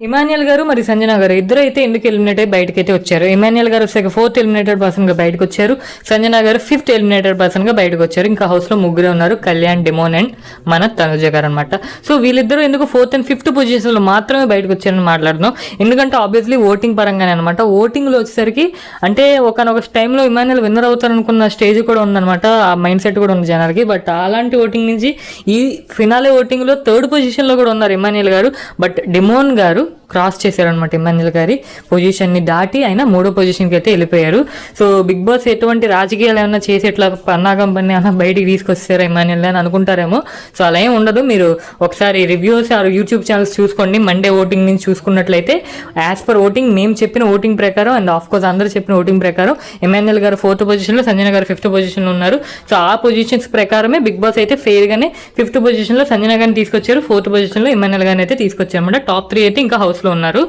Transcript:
ఇమాన్యుయల్ గారు మరి సంజన గారు ఇద్దరు అయితే ఎందుకు ఎలిమినేట్ అయ్యి బయటకి అయితే వచ్చారు. ఇమాన్యుయల్ గారు వచ్చాక 4th ఎలిమినేటెడ్ పర్సన్ గా బయటకు వచ్చారు. సంజన గారు 5th ఎలిమినేటెడ్ పర్సన్ గా బయటకు వచ్చారు. ఇంకా హౌస్ లో ముగ్గురే ఉన్నారు, కళ్యాణ్, డిమోన్ అండ్ మన తనుజ గారు అనమాట. సో వీళ్ళిద్దరూ ఎందుకు 4th and 5th పొజిషన్ లో మాత్రమే బయటకు వచ్చారని మాట్లాడుతున్నాం. ఎందుకంటే ఆబ్వియస్లీ ఓటింగ్ పరంగానే అనమాట. ఓటింగ్ లో వచ్చేసరికి అంటే ఒకనొక టైంలో ఇమాన్యుయల్ విన్నర్ అవుతారనుకున్న స్టేజ్ కూడా ఉందన్నమాట, ఆ మైండ్ సెట్ కూడా ఉంది జనాలకి. బట్ అలాంటి ఓటింగ్ నుంచి ఈ ఫినాలే ఓటింగ్ లో 3rd పొజిషన్ లో కూడా ఉన్నారు ఇమాన్యుయల్ గారు. బట్ డిమోన్ గారు క్రాస్ చేశారనమాట ఇమాన్యుయల్ గారి పొజిషన్ ని దాటి ఆయన 3వ పొజిషన్కి అయితే వెళ్ళిపోయారు. సో బిగ్ బాస్ ఎటువంటి రాజకీయాలు ఏమైనా చేసి ఎట్లా పన్నాగం పని ఏమైనా బయటికి తీసుకొస్తారా ఇమాన్యుయల్ అని అనుకుంటారేమో. సో అలా ఏం ఉండదు. మీరు ఒకసారి రివ్యూస్ ఆర్ యూట్యూబ్ ఛానల్స్ చూసుకోండి. మండే ఓటింగ్ నుంచి చూసుకున్నట్లయితే యాజ్ పర్ ఓటింగ్ మేము చెప్పిన ఓటింగ్ ప్రకారం అండ్ ఆఫ్ కోర్స్ అందరూ చెప్పిన ఓటింగ్ ప్రకారం ఇమాన్యుయల్ గారు 4th పొజిషన్లో, సంజన గారు 5th పొజిషన్లో ఉన్నారు. సో ఆ పొజిషన్స్ ప్రకారమే బిగ్ బాస్ అయితే ఫెయిర్ గానే 5th పొజిషన్లో సంజన గారిని తీసుకొచ్చారు, 4th పొజిషన్లో ఇమాన్యుయల్ గారిని అయితే తీసుకొచ్చారు అనమాట. టాప్ 3 అయితే ఇంకా హౌస్ లో ఉన్నారు.